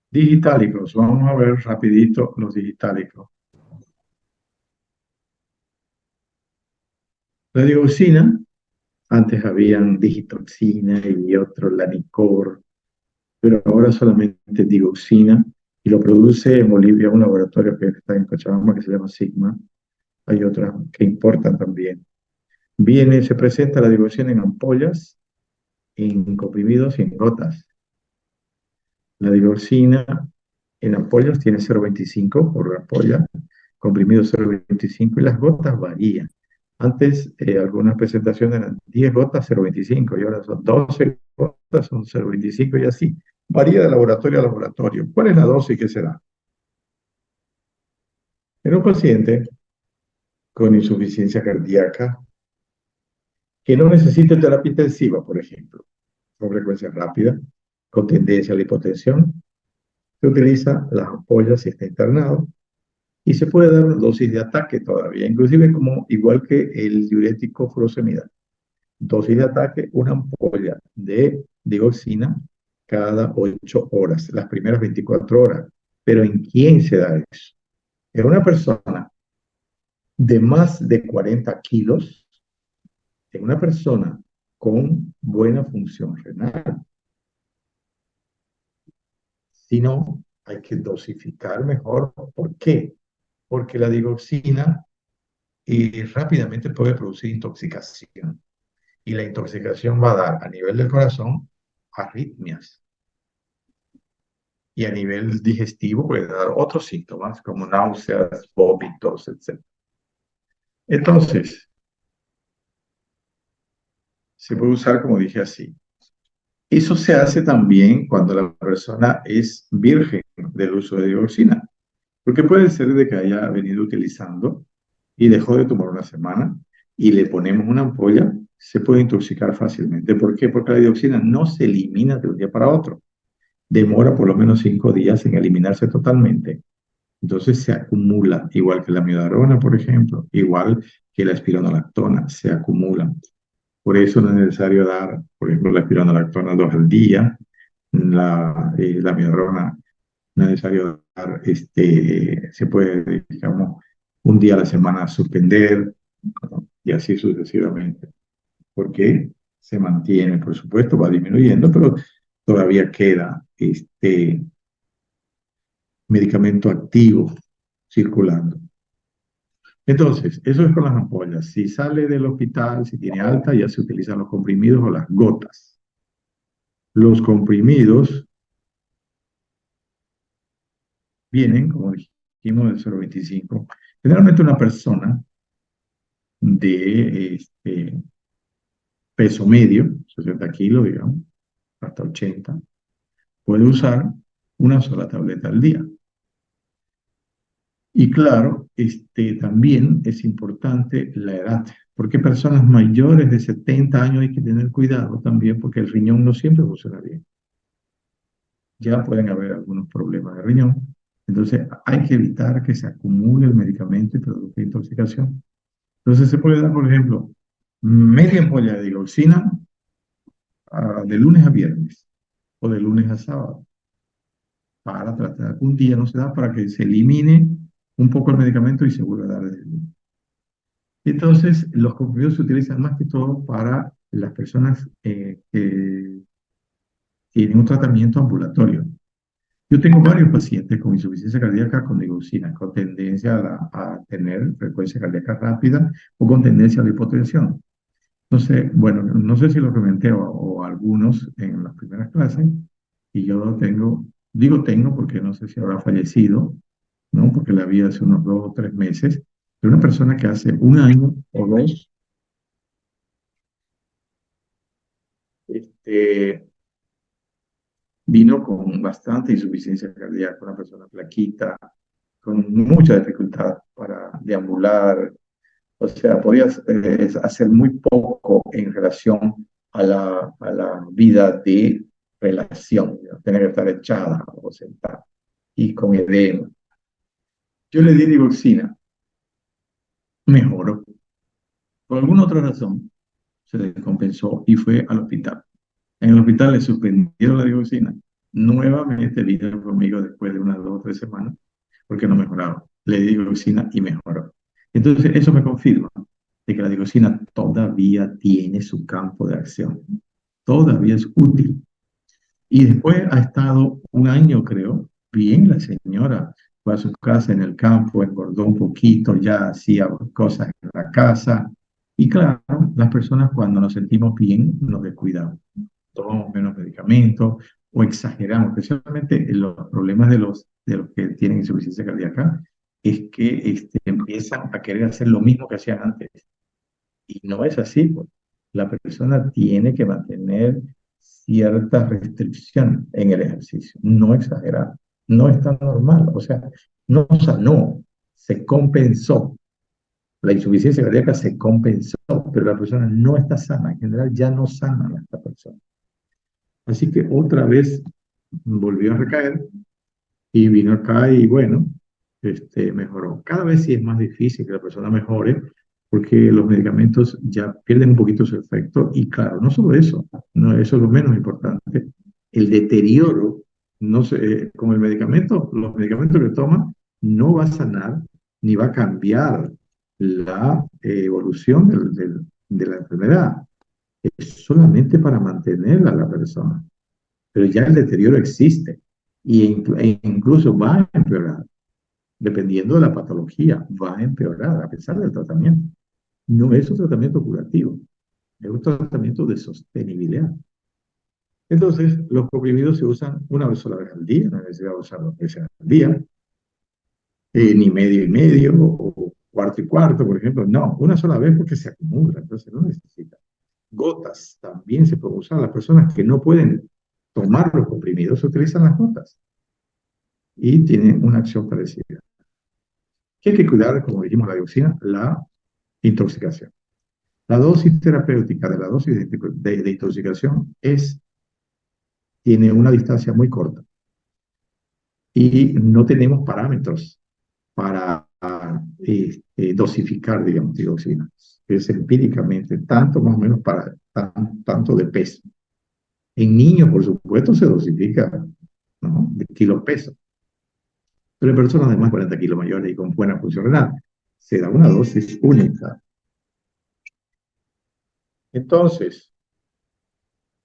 digitálicos. Vamos a ver rapidito los digitálicos. La digoxina, antes habían digitoxina y otro lanicor, pero ahora solamente digoxina y lo produce en Bolivia un laboratorio que está en Cochabamba que se llama Sigma. Hay otras que importan también. Se presenta la digoxina en ampollas, en comprimidos y en gotas. La digoxina en ampollas tiene 0,25 por ampolla, comprimido 0,25 y las gotas varían. Antes algunas presentaciones eran 10 gotas 0,25 y ahora son 12 gotas, son 0,25 y así. Varía de laboratorio a laboratorio. ¿Cuál es la dosis que se da? En un paciente con insuficiencia cardíaca que no necesita terapia intensiva, por ejemplo, con frecuencia rápida, con tendencia a la hipotensión, se utiliza las ampollas si está internado y se puede dar una dosis de ataque todavía, inclusive como igual que el diurético furosemida. Dosis de ataque, una ampolla de digoxina cada 8 horas, las primeras 24 horas. Pero ¿en quién se da eso? En una persona de más de 40 kilos, en una persona con buena función renal. Si no, hay que dosificar mejor. ¿Por qué? Porque la digoxina rápidamente puede producir intoxicación. Y la intoxicación va a dar a nivel del corazón arritmias. Y a nivel digestivo puede dar otros síntomas como náuseas, vómitos, etc. Entonces, se puede usar como dije así. Eso se hace también cuando la persona es virgen del uso de dioxina, porque puede ser de que haya venido utilizando y dejó de tomar una semana y le ponemos una ampolla, se puede intoxicar fácilmente. ¿Por qué? Porque la dioxina no se elimina de un día para otro. Demora por lo menos 5 días en eliminarse totalmente. Entonces se acumula, igual que la amiodarona, por ejemplo, igual que la espironolactona, se acumulan. Por eso no es necesario dar, por ejemplo, la espironolactona 2 al día, la amiodarona no es necesario dar, se puede, digamos, un día a la semana suspender, ¿no? Y así sucesivamente. Porque se mantiene, por supuesto, va disminuyendo, pero todavía queda medicamento activo circulando. Entonces, eso es con las ampollas. Si sale del hospital, si tiene alta, ya se utilizan los comprimidos o las gotas. Los comprimidos vienen, como dijimos, del 0,25. Generalmente una persona de peso medio, 60 kilos, digamos, hasta 80, puede usar una sola tableta al día. Y claro, también es importante la edad, porque personas mayores de 70 años hay que tener cuidado también, porque el riñón no siempre funciona bien. Ya pueden haber algunos problemas de riñón. Entonces, hay que evitar que se acumule el medicamento y produzca intoxicación. Entonces, se puede dar, por ejemplo, media ampolla de digoxina de lunes a viernes o de lunes a sábado para tratar. Un día no se da para que se elimine un poco el medicamento y se vuelva a dar desde el lunes. Entonces, los comprimidos se utilizan más que todo para las personas que tienen un tratamiento ambulatorio. Yo tengo varios pacientes con insuficiencia cardíaca con digoxina, con tendencia a tener frecuencia cardíaca rápida o con tendencia a la hipotensión. Entonces, bueno, no sé si lo comenté o algunos en las primeras clases, y yo lo tengo, digo tengo porque no sé si habrá fallecido, ¿no? Porque la vi hace unos 2 o 3 meses, pero una persona que hace un año o dos, este, vino con bastante insuficiencia cardíaca, una persona flaquita, con mucha dificultad para deambular, o sea, podías hacer muy poco en relación a la vida de relación, ¿no? Tener que estar echada o sentada y con edema. Yo le di digoxina, mejoró. Por alguna otra razón se descompensó y fue al hospital. En el hospital le suspendieron la digoxina. Nuevamente vino conmigo después de unas 2 o 3 semanas porque no mejoraba. Le di digoxina y mejoró. Entonces, eso me confirma de que la digoxina todavía tiene su campo de acción. Todavía es útil. Y después ha estado un año, creo, bien la señora. Fue a su casa en el campo, engordó un poquito, ya hacía cosas en la casa. Y claro, las personas cuando nos sentimos bien nos descuidamos. Tomamos menos medicamentos o exageramos, especialmente en los problemas de los que tienen insuficiencia cardíaca, es que empiezan a querer hacer lo mismo que hacían antes. Y no es así, pues. La persona tiene que mantener cierta restricción en el ejercicio, no exagerar, no está normal, o sea, no sanó, se compensó. La insuficiencia cardíaca se compensó, pero la persona no está sana, en general ya no sana esta persona. Así que otra vez volvió a recaer y vino acá y bueno, mejoró. Cada vez sí es más difícil que la persona mejore porque los medicamentos ya pierden un poquito su efecto y claro, no solo eso, no, eso es lo menos importante, el deterioro, no sé, con el medicamento, los medicamentos que toma no va a sanar ni va a cambiar la evolución de la enfermedad, es solamente para mantenerla a la persona, pero ya el deterioro existe e incluso va a empeorar. Dependiendo de la patología, va a empeorar a pesar del tratamiento. No es un tratamiento curativo, es un tratamiento de sostenibilidad. Entonces, los comprimidos se usan una sola vez al día, no hay necesidad de usarlos 2 veces al día, ni medio y medio, o cuarto y cuarto, por ejemplo. No, una sola vez porque se acumula, entonces no necesita. Gotas también se pueden usar. Las personas que no pueden tomar los comprimidos utilizan las gotas y tienen una acción parecida. ¿Qué hay que cuidar, como dijimos, la dioxina? La intoxicación. La dosis terapéutica de la dosis de intoxicación tiene una distancia muy corta y no tenemos parámetros para dosificar, digamos, dioxina. Es empíricamente, tanto más o menos para tanto de peso. En niños, por supuesto, se dosifica, ¿no?, de kilo peso, pero en personas de más de 40 kilos mayores y con buena función renal, se da una dosis única. Entonces,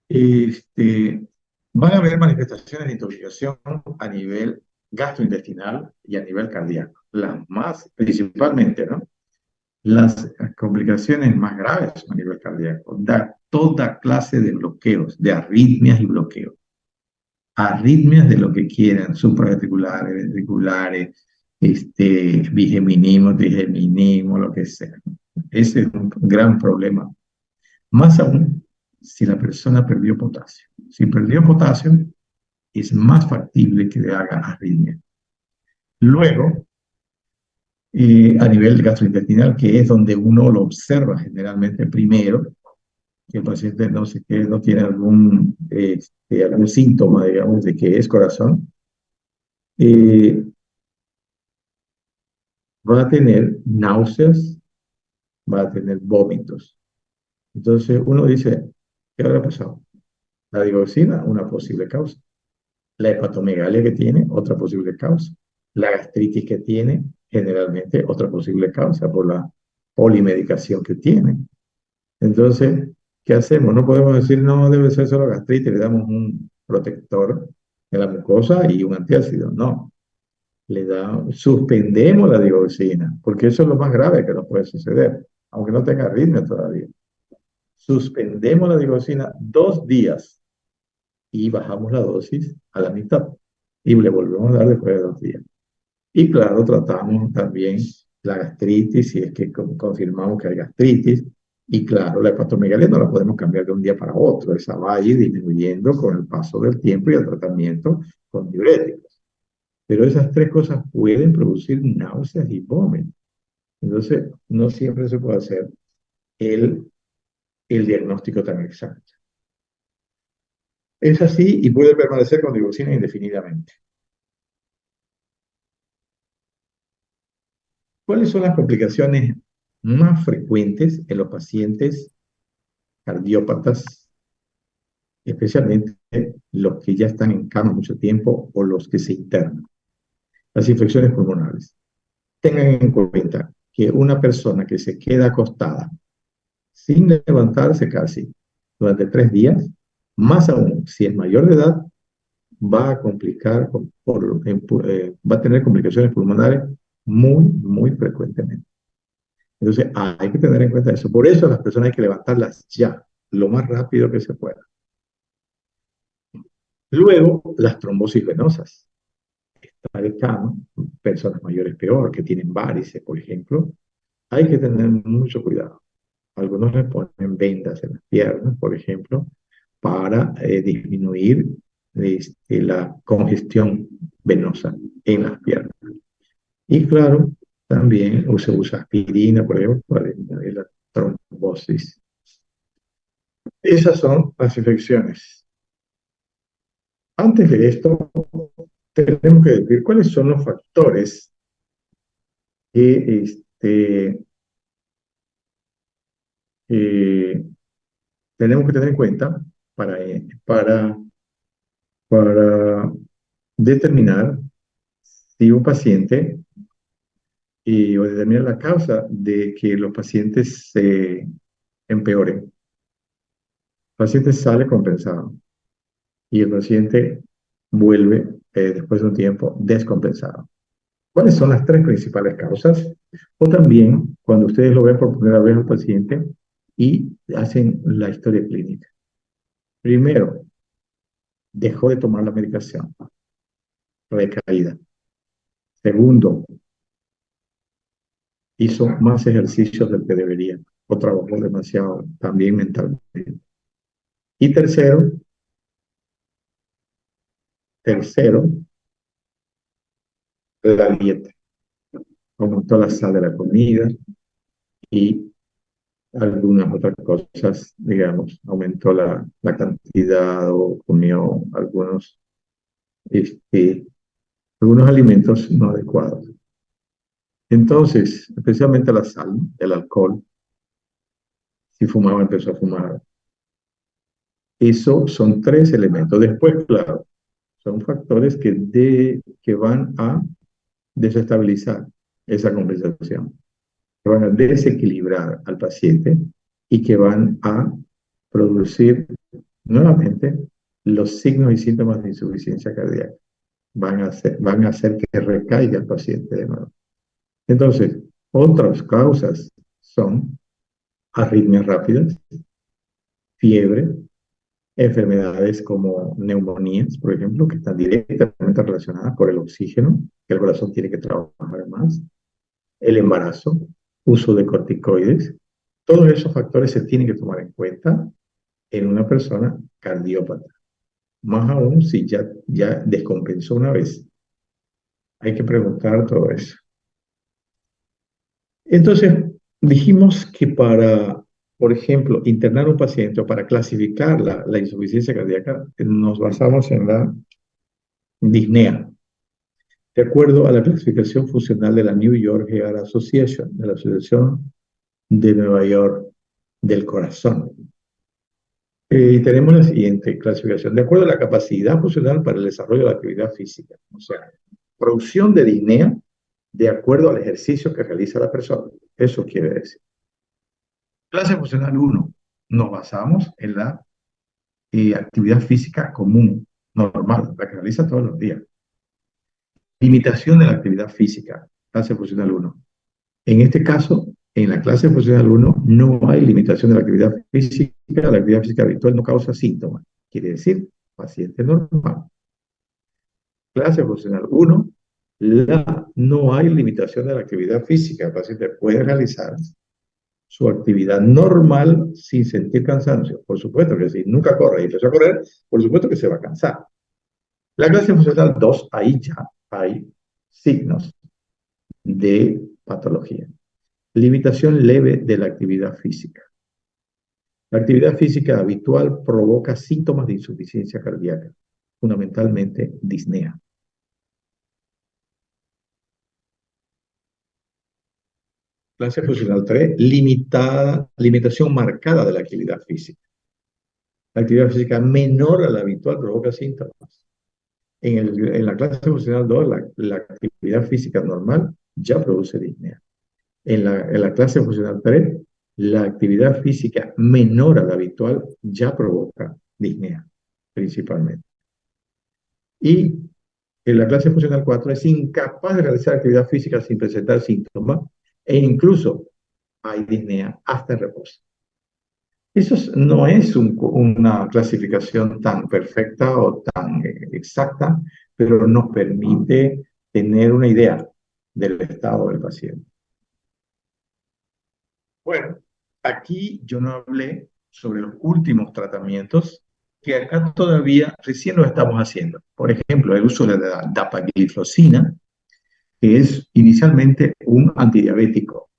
Este, van a haber manifestaciones de intoxicación a nivel gastrointestinal y a nivel cardíaco. Las más, principalmente, ¿no? Las complicaciones más graves son a nivel cardíaco. Da toda clase de bloqueos, de arritmias y bloqueos. Arritmias de lo que quieran, supraventriculares, ventriculares, bigeminismo, trigeminismo, lo que sea. Ese es un gran problema. Más aún, si la persona perdió potasio. Si perdió potasio, es más factible que le haga arritmia. Luego, a nivel gastrointestinal, que es donde uno lo observa generalmente primero, que el paciente no tiene algún síntoma, digamos, de que es corazón, eh, va a tener náuseas, va a tener vómitos. Entonces uno dice, ¿qué habrá pasado? La digoxina, una posible causa. La hepatomegalia que tiene, otra posible causa. La gastritis que tiene, generalmente otra posible causa por la polimedicación que tiene. Entonces, ¿qué hacemos? No podemos decir, no, debe ser solo gastritis, le damos un protector en la mucosa y un antiácido. No, suspendemos la digoxina, porque eso es lo más grave que nos puede suceder, aunque no tenga arritmia todavía. Suspendemos la digoxina 2 días y bajamos la dosis a la mitad y le volvemos a dar después de 2 días. Y claro, tratamos también la gastritis, si es que confirmamos que hay gastritis. Y claro, la hepatomegalia no la podemos cambiar de un día para otro, esa va a ir disminuyendo con el paso del tiempo y el tratamiento con diuréticos. Pero esas tres cosas pueden producir náuseas y vómitos. Entonces, no siempre se puede hacer el, el diagnóstico tan exacto. Es así y puede permanecer con digoxina indefinidamente. ¿Cuáles son las complicaciones más frecuentes en los pacientes cardiópatas, especialmente los que ya están en cama mucho tiempo o los que se internan? Las infecciones pulmonares. Tengan en cuenta que una persona que se queda acostada sin levantarse casi durante 3 días, más aún si es mayor de edad, va a complicar, va a tener complicaciones pulmonares muy, muy frecuentemente. Entonces hay que tener en cuenta eso. Por eso las personas hay que levantarlas ya, lo más rápido que se pueda. Luego, las trombosis venosas. Está el cama, personas mayores peor, que tienen varices, por ejemplo, hay que tener mucho cuidado. Algunos les ponen vendas en las piernas, por ejemplo, para disminuir la congestión venosa en las piernas. Y claro, también se usa aspirina, por ejemplo, para disminuir la trombosis. Esas son las infecciones. Antes de esto, tenemos que decir cuáles son los factores que eh, tenemos que tener en cuenta para, para determinar si un paciente o determinar la causa de que los pacientes se empeoren. El paciente sale compensado y el paciente vuelve después de un tiempo descompensado. ¿Cuáles son las tres principales causas? O también cuando ustedes lo ven por primera vez al paciente y hacen la historia clínica. Primero, dejó de tomar la medicación, recaída. Segundo, hizo más ejercicios del que debería o trabajó demasiado también mentalmente. Y tercero, la dieta. Aumentó la sal de la comida y algunas otras cosas, digamos, aumentó la cantidad o comió este, algunos alimentos no adecuados. Entonces, especialmente la sal, el alcohol, si fumaba, empezó a fumar. Eso son tres elementos. Después, claro, son factores que van a desestabilizar esa compensación, que van a desequilibrar al paciente y que van a producir nuevamente los signos y síntomas de insuficiencia cardíaca. Van a hacer que recaiga el paciente de nuevo. Entonces, otras causas son arritmias rápidas, fiebre, enfermedades como neumonías, por ejemplo, que están directamente relacionadas por el oxígeno, que el corazón tiene que trabajar más, el embarazo, uso de corticoides. Todos esos factores se tienen que tomar en cuenta en una persona cardiópata. Más aún si ya descompensó una vez. Hay que preguntar todo eso. Entonces, dijimos que para, por ejemplo, internar un paciente o para clasificar la insuficiencia cardíaca, nos basamos en la disnea, de acuerdo a la clasificación funcional de la New York Heart Association, de la Asociación de Nueva York del Corazón. Y tenemos la siguiente clasificación, de acuerdo a la capacidad funcional para el desarrollo de la actividad física, o sea, producción de disnea de acuerdo al ejercicio que realiza la persona. Eso quiere decir. Clase funcional 1. Nos basamos en la actividad física común, normal, la que realiza todos los días. Limitación de la actividad física, clase funcional uno. En este caso, en la clase funcional uno no hay limitación de la actividad física habitual no causa síntomas. Quiere decir, paciente normal. Clase funcional uno, no hay limitación de la actividad física. El paciente puede realizar su actividad normal sin sentir cansancio. Por supuesto que si nunca corre y empezó a correr, por supuesto que se va a cansar. La clase funcional 2, ahí ya hay signos de patología. Limitación leve de la actividad física. La actividad física habitual provoca síntomas de insuficiencia cardíaca, fundamentalmente disnea. Clase funcional 3, limitación marcada de la actividad física. La actividad física menor a la habitual provoca síntomas. En la clase funcional 2, la actividad física normal ya produce disnea. En la clase funcional 3, la actividad física menor a la habitual ya provoca disnea, principalmente. Y en la clase funcional 4 es incapaz de realizar actividad física sin presentar síntomas e incluso hay disnea hasta en reposo. Eso no es una clasificación tan perfecta o tan exacta, pero nos permite tener una idea del estado del paciente. Bueno, aquí yo no hablé sobre los últimos tratamientos que acá todavía recién lo estamos haciendo. Por ejemplo, el uso de la dapagliflozina, que es inicialmente un antidiabético,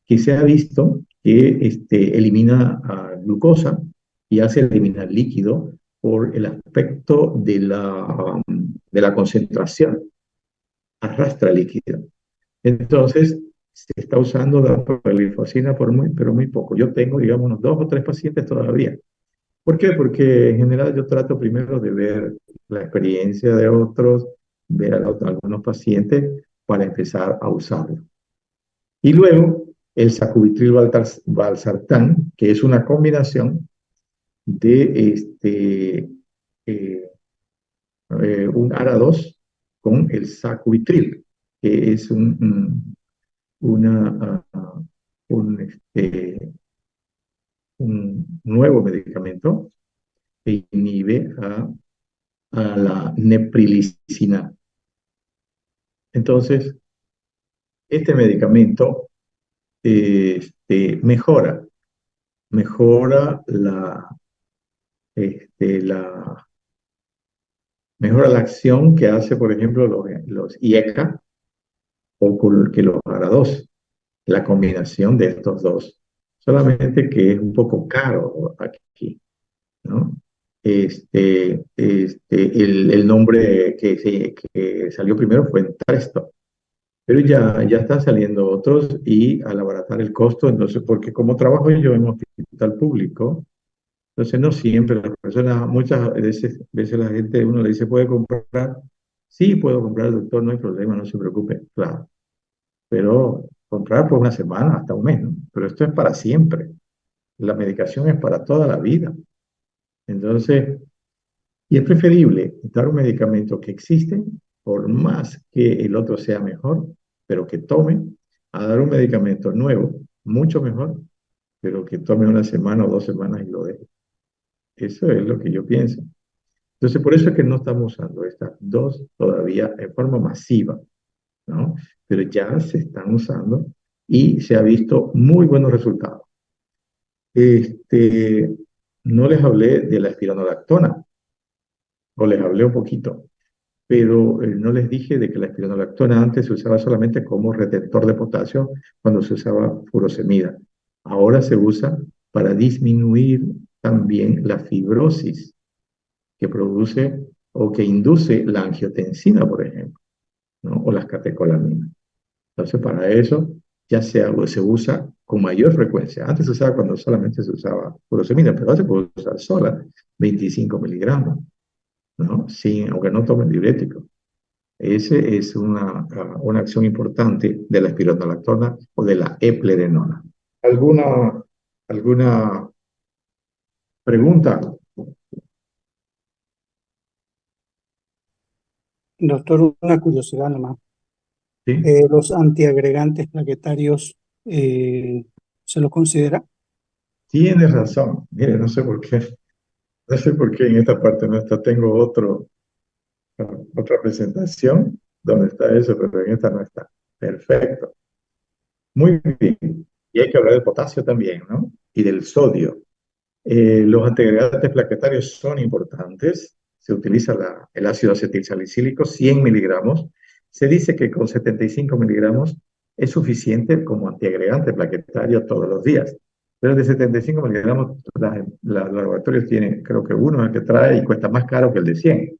que se ha visto que elimina glucosa y hace eliminar líquido por el aspecto de la concentración, arrastra líquido. Entonces, se está usando dapagliflozina pero muy poco. Yo tengo, digamos, unos 2 o 3 pacientes todavía. ¿Por qué? Porque en general yo trato primero de ver la experiencia de otros, ver a algunos pacientes para empezar a usarlo. Y luego el sacubitril valsartán, que es una combinación de un ARA2 con el sacubitril, que es una, un, un nuevo medicamento que inhibe a la neprilicina. Entonces, este medicamento mejora este, la, mejora la acción que hace, por ejemplo, los IECA o que los ARA2, la combinación de estos dos. Solamente que es un poco caro aquí, ¿no? El nombre que salió primero fue Entresto, pero ya están saliendo otros y al abaratar el costo, entonces, porque como trabajo yo en un hospital público, entonces no siempre las personas, muchas veces la gente, uno le dice, ¿puede comprar? Sí, puedo comprar, doctor, no hay problema, no se preocupe, claro, pero comprar por una semana, hasta un mes, ¿no? Pero esto es para siempre, la medicación es para toda la vida. Entonces, y es preferible dar un medicamento que existe, por más que el otro sea mejor, pero que tome, a dar un medicamento nuevo, mucho mejor, pero que tome una semana o 2 semanas y lo deje. Eso es lo que yo pienso. Entonces, por eso es que no estamos usando estas dos todavía en forma masiva, ¿no? Pero ya se están usando y se ha visto muy buenos resultados. Este, no les hablé de la espironolactona, o les hablé un poquito, pero no les dije de que la espironolactona antes se usaba solamente como retentor de potasio cuando se usaba furosemida. Ahora se usa para disminuir también la fibrosis que produce o que induce la angiotensina, por ejemplo, ¿no? O las catecolaminas. Entonces, para eso ya se usa con mayor frecuencia. Antes se usaba cuando solamente se usaba furosemida, pero ahora se puede usar sola, 25 miligramos, ¿no? Sin, aunque no tomen diurético. Esa es una acción importante de la espironolactona o de la eplerenona. ¿Alguna pregunta? Doctor, una curiosidad nomás. ¿sí? ¿Los antiagregantes plaquetarios se los considera? Tienes razón. Mire, no sé por qué en esta parte no está. Tengo otra presentación donde está eso, pero en esta no está. Perfecto. Muy bien. Y hay que hablar del potasio también, ¿no? Y del sodio. Los antiagregantes plaquetarios son importantes. Se utiliza el ácido acetilsalicílico, 100 miligramos. Se dice que con 75 miligramos es suficiente como antiagregante plaquetario todos los días. Pero de 75 miligramos, los laboratorios tienen, creo que uno es el que trae y cuesta más caro que el de 100.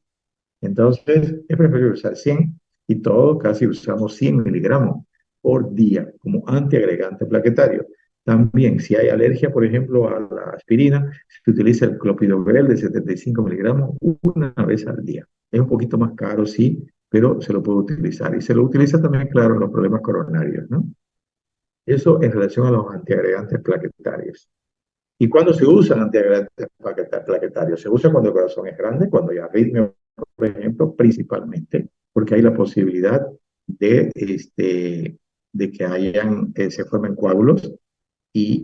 Entonces, es preferible usar 100 y todos casi usamos 100 miligramos por día como antiagregante plaquetario. También, si hay alergia, por ejemplo, a la aspirina, se utiliza el clopidogrel de 75 miligramos una vez al día. Es un poquito más caro, sí, pero se lo puede utilizar. Y se lo utiliza también, claro, en los problemas coronarios, ¿no? Eso en relación a los antiagregantes plaquetarios. ¿Y cuándo se usan antiagregantes plaquetarios? Se usa cuando el corazón es grande, cuando hay arritmia, por ejemplo, principalmente, porque hay la posibilidad de que se formen coágulos y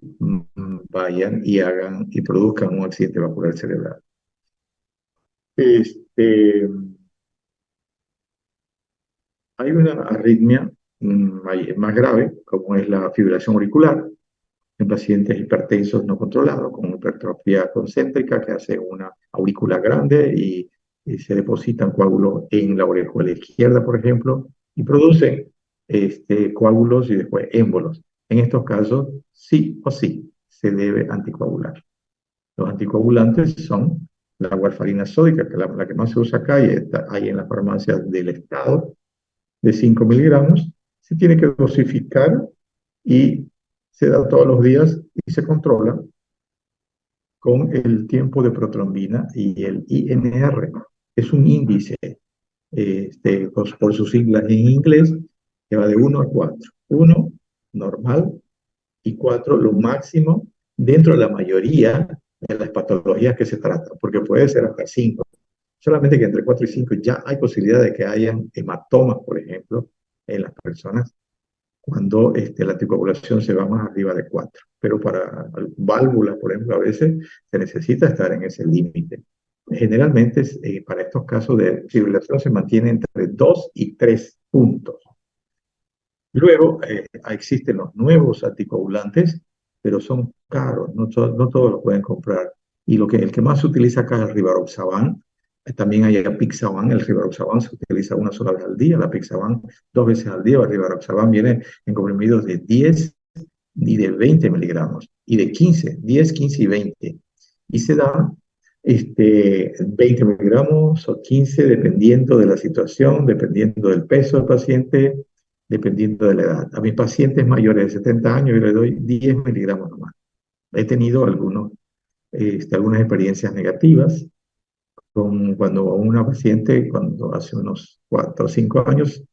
vayan y hagan y produzcan un accidente vascular cerebral. Este, Hay una arritmia más grave, como es la fibrilación auricular, en pacientes hipertensos no controlados, con hipertrofia concéntrica, que hace una aurícula grande y se depositan coágulos en la orejuela izquierda, por ejemplo, y producen coágulos y después émbolos. En estos casos, sí o sí, se debe anticoagular. Los anticoagulantes son la warfarina sódica, que es la que más se usa acá y está ahí en las farmacias del Estado, de 5 miligramos. Se tiene que dosificar y se da todos los días y se controla con el tiempo de protrombina y el INR. Es un índice, por sus siglas en inglés, que va de 1 a 4. 1, normal, y 4, lo máximo dentro de la mayoría de las patologías que se tratan, porque puede ser hasta 5. Solamente que entre 4 y 5 ya hay posibilidad de que hayan hematomas, por ejemplo, en las personas cuando la anticoagulación se va más arriba de 4. Pero para válvulas, por ejemplo, a veces se necesita estar en ese límite. Generalmente, para estos casos de fibrilación se mantiene entre 2 y 3 puntos. Luego, existen los nuevos anticoagulantes, pero son caros, no todos los pueden comprar. Y el que más se utiliza acá es el Rivaroxaban. También hay el Apixaban. El Rivaroxaban se utiliza una sola vez al día, el Apixaban 2 veces al día. El Rivaroxaban viene en comprimidos de 10 y de 20 miligramos, y de 15, 10, 15 y 20. Y se da 20 miligramos o 15 dependiendo de la situación, dependiendo del peso del paciente, dependiendo de la edad. A mis pacientes mayores de 70 años yo les doy 10 miligramos nomás. He tenido algunas experiencias negativas cuando una paciente, cuando hace unos 4 o 5 años,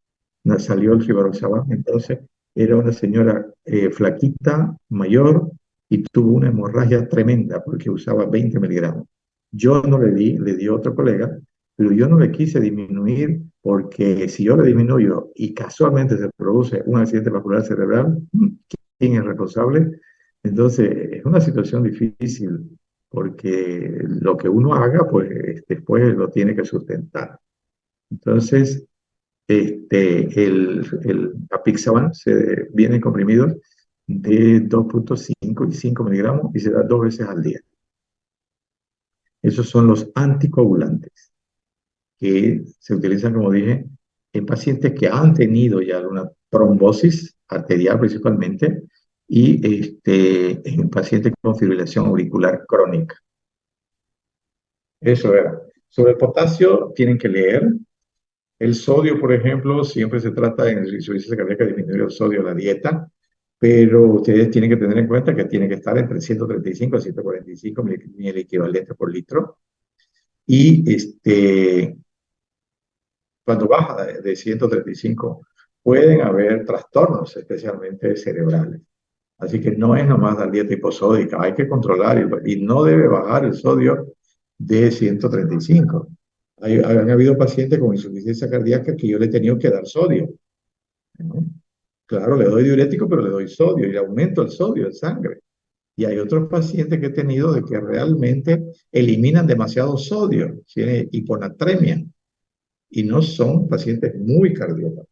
salió el Rivaroxaban, entonces era una señora flaquita, mayor, y tuvo una hemorragia tremenda porque usaba 20 miligramos. Yo no le di, le dio otro colega, pero yo no le quise disminuir porque si yo le disminuyo y casualmente se produce un accidente vascular cerebral, ¿quién es responsable? Entonces es una situación difícil porque lo que uno haga, pues después lo tiene que sustentar. Entonces, el Apixaban viene en comprimidos de 2,5 y 5 miligramos y se da 2 veces al día. Esos son los anticoagulantes que se utilizan, como dije, en pacientes que han tenido ya una trombosis arterial principalmente y en pacientes con fibrilación auricular crónica. Eso era. Sobre el potasio, tienen que leer. El sodio, por ejemplo, siempre se trata en insuficiencia cardíaca de disminuir el sodio en la dieta, pero ustedes tienen que tener en cuenta que tiene que estar entre 135 a 145 mil equivalentes por litro. Y cuando baja de 135, pueden haber trastornos, especialmente cerebrales. Así que no es nomás dar dieta hiposódica, hay que controlar y no debe bajar el sodio de 135. Han habido pacientes con insuficiencia cardíaca que yo le he tenido que dar sodio, ¿no? Claro, le doy diurético, pero le doy sodio y le aumento el sodio en sangre. Y hay otros pacientes que he tenido de que realmente eliminan demasiado sodio, tiene hiponatremia, y no son pacientes muy cardiópatas.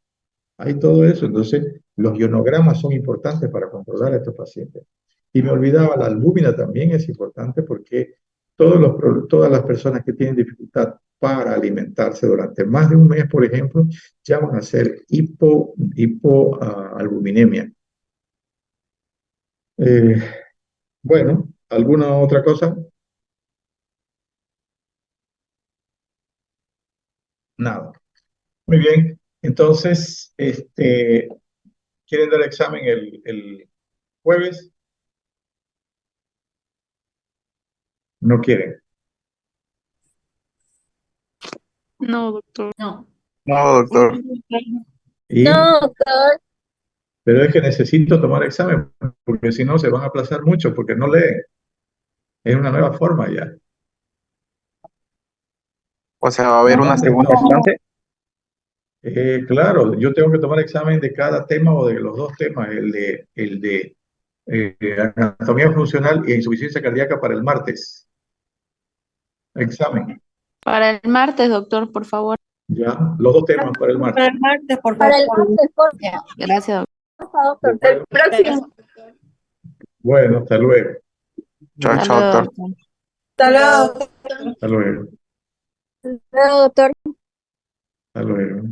Hay todo eso, entonces los ionogramas son importantes para controlar a estos pacientes. Y me olvidaba, la albúmina también es importante porque todas las personas que tienen dificultad para alimentarse durante más de un mes, por ejemplo, ya van a ser hipoalbuminemia. Bueno, ¿alguna otra cosa? Nada. Muy bien. Entonces, ¿quieren dar examen el jueves? No quieren. No, doctor. No. No, doctor. Y, No, doctor. pero es que necesito tomar examen, porque si no se van a aplazar mucho, porque no leen. Es una nueva forma ya. O sea, va a haber una segunda chance. Claro, yo tengo que tomar examen de cada tema o de los dos temas, el de anatomía funcional e insuficiencia cardíaca para el martes. Examen, Para el martes, doctor, por favor. ya, los dos temas para el martes. Para el martes, por favor. Para el martes, por Gracias, favor, doctor. Bueno, Próximo. bueno, hasta luego. Chao, doctor. chao, doctor. Doctor. Hasta luego. Hasta luego. Hasta luego, doctor. Hasta luego.